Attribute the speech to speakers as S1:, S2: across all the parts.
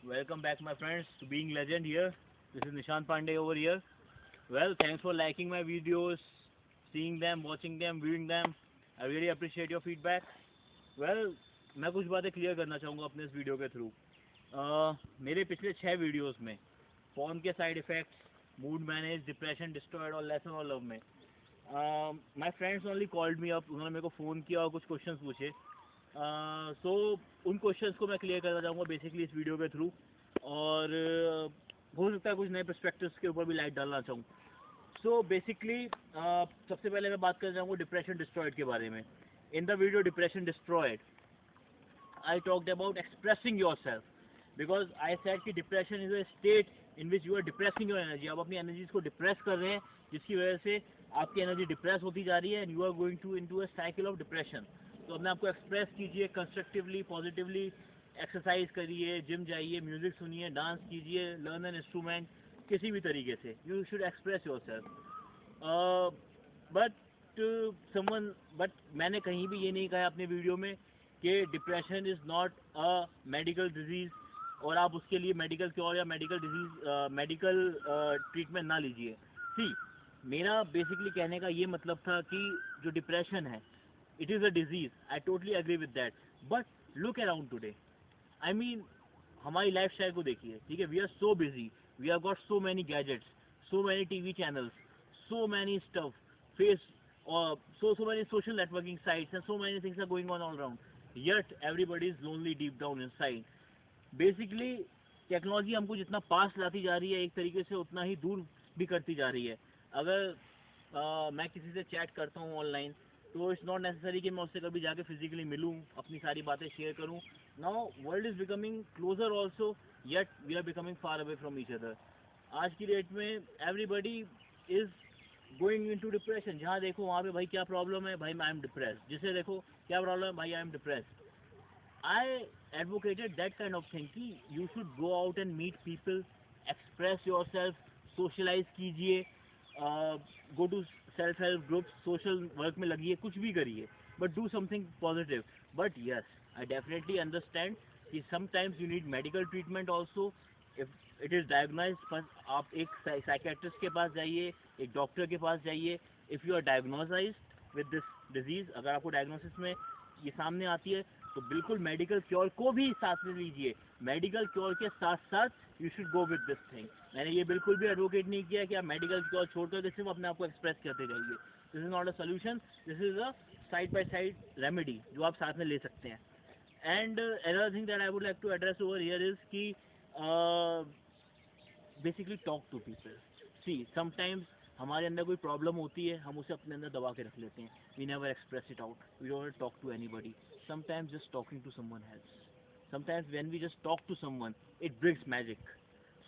S1: Welcome back, my friends, to Being Legend here. This is Nishant Pandey over here. Well, thanks for liking my videos, seeing them, watching them, viewing them. I really appreciate your feedback. Well, मैं कुछ बातें clear करना चाहूँगा अपने इस video के through. मेरे पिछले 6 वीडियोस में फोन के side effects, mood manage, depression destroyed और लेसन और लव में my friends only called me up. उन्होंने मेरे को फ़ोन किया और कुछ क्वेश्चंस पूछे। सो उन क्वेश्चंस को मैं क्लियर करना चाहूँगा बेसिकली इस वीडियो के थ्रू। और हो सकता है कुछ नए पर्सपेक्टिव्स के ऊपर भी लाइट डालना चाहूँ। सो बेसिकली सबसे पहले मैं बात करना चाहूँगा डिप्रेशन डिस्ट्रॉयड के बारे में। In the video depression destroyed I talked about expressing yourself because I said कि depression is a state in which you are depressing your energy. आप अपनी energies को depress कर रहे हैं जिसकी वजह से आपकी energy depress होती जा रही है and you are going to into a cycle of depression. तो अपने आप को express कीजिए constructively, positively, exercise करिए, gym जाइए, music सुनिए, dance कीजिए, learn an instrument, किसी भी तरीके से you should express yourself. But someone but मैंने कहीं भी ये नहीं कहा अपने वीडियो में कि depression is not a medical disease और आप उसके लिए मेडिकल क्योर या मेडिकल ट्रीटमेंट ना लीजिए। सी, मेरा बेसिकली कहने का ये मतलब था कि जो डिप्रेशन है it is a disease. I totally agree with that. But look around today, I mean हमारी लाइफ स्टाइल को देखिए, ठीक है। We are so busy, we are got so many gadgets, so many TV channels, so many stuff, face or so many social networking sites and so many things are going on all around. Yet everybody is lonely deep down inside. Basically, technology हमको जितना पास लाती जा रही है एक तरीके से उतना ही दूर भी करती जा रही है। अगर मैं किसी से चैट करता हूँ ऑनलाइन तो इट्स नॉट नेसेसरी कि मैं उससे कभी जाके फिजिकली मिलूँ, अपनी सारी बातें शेयर करूँ। Now world is becoming closer also, yet we are becoming far away from each other. आज की डेट में everybody is going into depression. जहाँ देखो वहाँ पे भाई क्या प्रॉब्लम है, भाई आई एम डिप्रेस। जिसे देखो क्या प्रॉब्लम है, भाई I am depress. I advocated that kind of thing कि you should go out and meet people, express your self, socialize कीजिए, go to self help group, social work में लगिए, कुछ भी करिए, but do something positive. But yes, I definitely understand कि sometimes you need medical treatment also. If it is diagnose, आप एक psychiatrist के पास जाइए, एक डॉक्टर के पास जाइए। If you are diagnosed with this disease, अगर आपको डायग्नोसिस में ये सामने आती है तो बिल्कुल मेडिकल क्योर को भी साथ में लीजिए। मेडिकल क्योर के साथ साथ you should go with this thing. मैंने ये बिल्कुल भी एडवोकेट नहीं किया कि आप मेडिकल क्योर छोड़कर सिर्फ अपने आप को एक्सप्रेस करते जाइए। This is not a solution, this is a side by side remedy जो आप साथ में ले सकते हैं। And another thing that I would like to address over here is कि basically talk to people. See, sometimes हमारे अंदर कोई प्रॉब्लम होती है, हम उसे अपने अंदर दबा के रख लेते हैं। We never express it out, we don't talk to anybody. Sometimes just talking to someone helps. Sometimes when we just talk to someone it brings magic.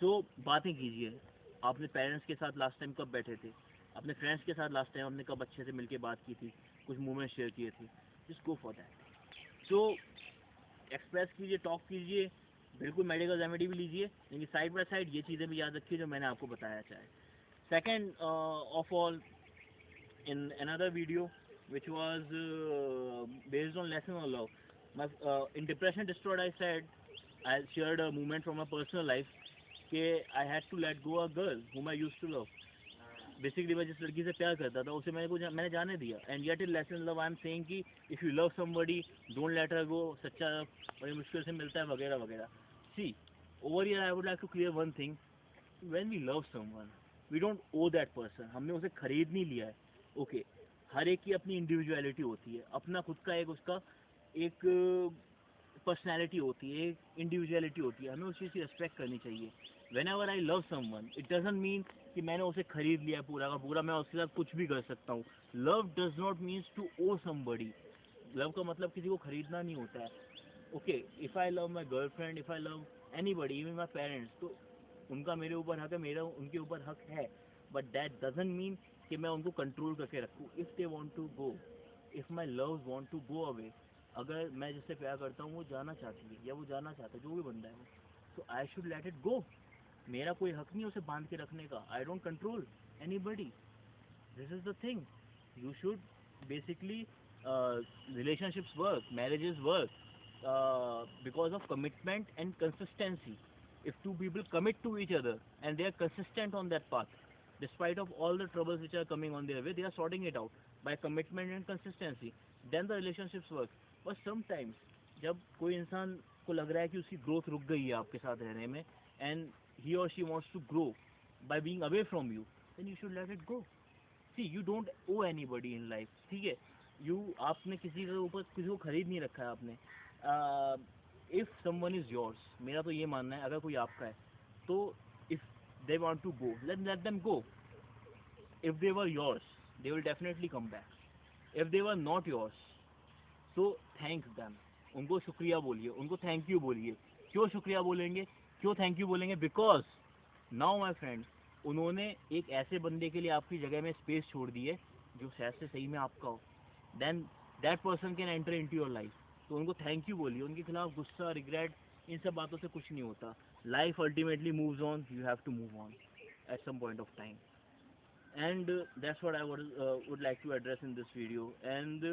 S1: So बातें कीजिए। आपने पेरेंट्स के साथ लास्ट टाइम कब बैठे थे, अपने फ्रेंड्स के साथ लास्ट टाइम आपने कब अच्छे से मिलकर बात की थी, कुछ मोमेंट शेयर किए थे, just go for that. So express कीजिए, टॉक कीजिए, बिल्कुल मेडिकल रेमेडी भी लीजिए, लेकिन साइड बाय साइड ये चीज़ें भी याद रखिए जो मैंने आपको बताया चाहे। Second of all, in another video which was based on lesson on love, in depression destroyed I shared a moment from my personal life कि I had to let go a girl whom I used to love. Basically मैं जिस लड़की से प्यार करता था उसे मैंने जाने दिया। And yet in lesson love I am saying कि if you love somebody don't let her go, सच्चा बड़ी मुश्किल से मिलता है, वगैरह वगैरह। See, over here I would like to clear one thing. When we love someone we don't owe that person. हमने उसे खरीद नहीं लिया है। ओके, हर एक की अपनी इंडिविजुअलिटी होती है, अपना खुद का एक उसका एक पर्सनैलिटी होती है, एक इंडिविजुअलिटी होती है, हमें उस चीज़ की रिस्पेक्ट करनी चाहिए। When ever I love someone it doesn't mean कि मैंने उसे खरीद लिया पूरा का पूरा, मैं उसके साथ कुछ भी कर सकता हूँ। Love does not means to own somebody. Love का मतलब किसी को खरीदना नहीं होता है। Okay, if I love my girlfriend, if I love anybody, even my parents, तो उनका मेरे ऊपर हक है, मेरा उनके ऊपर हक है। बट दैट डजंट मीन कि मैं उनको कंट्रोल करके रखूँ। If they want to go, if my love want to go away, अगर मैं जिससे प्यार करता हूँ वो जाना चाहती है या वो जाना चाहता है, जो भी बंदा है वो, तो I should let it go. मेरा कोई हक नहीं है उसे बांध के रखने का। I don't control any buddy. This is the thing. You should basically relationships work, marriages work because of commitment and consistency. If two people commit to each other and they are consistent on that path, despite of all the troubles which are coming on their way, they are sorting it out by commitment and consistency. Then the relationships work. But sometimes जब कोई इंसान को लग रहा है कि उसकी growth रुक गई है आपके साथ रहने में, and he or she wants to grow by being away from you, then you should let it go. See, you don't owe anybody in life. ठीक है, आपने किसी के ऊपर किसी को खरीद नहीं रखा है आपने. If someone is yours, मेरा तो ये मानना है, अगर कोई आपका है तो if they want to go, let them go. If they were yours, they will definitely come back. If they were not yours, so thank them. उनको शुक्रिया बोलिए, उनको थैंक यू बोलिए. क्यों शुक्रिया बोलेंगे, क्यों थैंक यू बोलेंगे? बिकॉज नाउ माई फ्रेंड, उन्होंने एक ऐसे बंदे के लिए आपकी जगह में स्पेस छोड़ दी है जो शायद से सही में आपका हो. Then that person can enter into your life. तो उनको थैंक यू बोलिए. उनके खिलाफ गुस्सा, रिग्रेट, इन सब बातों से कुछ नहीं होता. Life ultimately moves on. You have to move on at some point of time. And that's what I would like to address in this video. And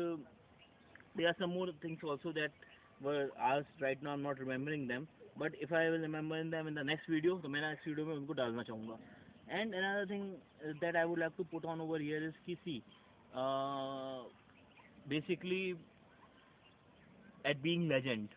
S1: there are some more things also that were asked. Right now I'm not remembering them, but if I will remember them in the next video, तो मैं next video में उनको डालना चाहूँगा. And another thing that I would like to put on over here is कि see, basically at being legend,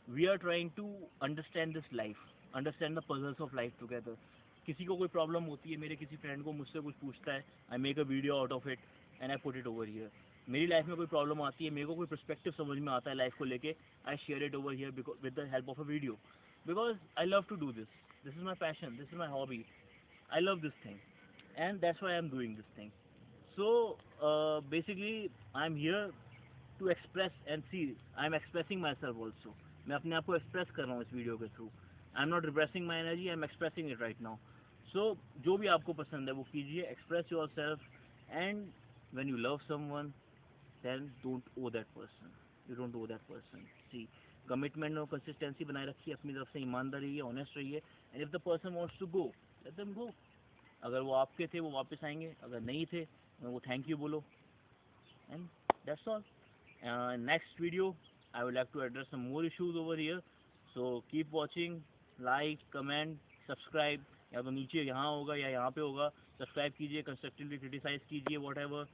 S1: we are trying to understand this life, understand the puzzles of life together. किसी को कोई problem होती है, मेरे किसी friend को मुझसे कुछ पूछता है, I make a video out of it and I put it over here. मेरी लाइफ में कोई प्रॉब्लम आती है, मेरे को कोई पर्सपेक्टिव समझ में आता है लाइफ को लेके, I share it over here with the help of a video. Because I love to do this. This is my passion, this is my hobby. I love this thing and that's why I am doing this thing. So basically I am here to express and see, I am expressing myself also. मैं अपने आप को express कर रहा हूँ इस video के through. I am not repressing my energy, I am expressing it right now. So जो भी आपको पसंद है वो कीजिए, express your self. And when you love someone, then don't owe that person, you don't owe that person. See, commitment और consistency बनाए रखिए, अपनी तरफ से ईमानदार रहिए, ऑनेस्ट रहिए. And if the person wants to go, let them go. अगर वो आपके थे वो वापस आएंगे, अगर नहीं थे वो थैंक यू बोलो. And that's all. Next video I would like to address some more issues over here. So keep watching, like, comment, subscribe. या तो नीचे यहाँ होगा या यहाँ पे होगा. सब्सक्राइब कीजिए, कंस्ट्रक्टिवली क्रिटिसाइज कीजिए, whatever.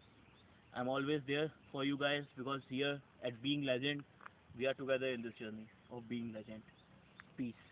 S1: I'm always there for you guys because here at Being Legend, we are together in this journey of being legend. Peace.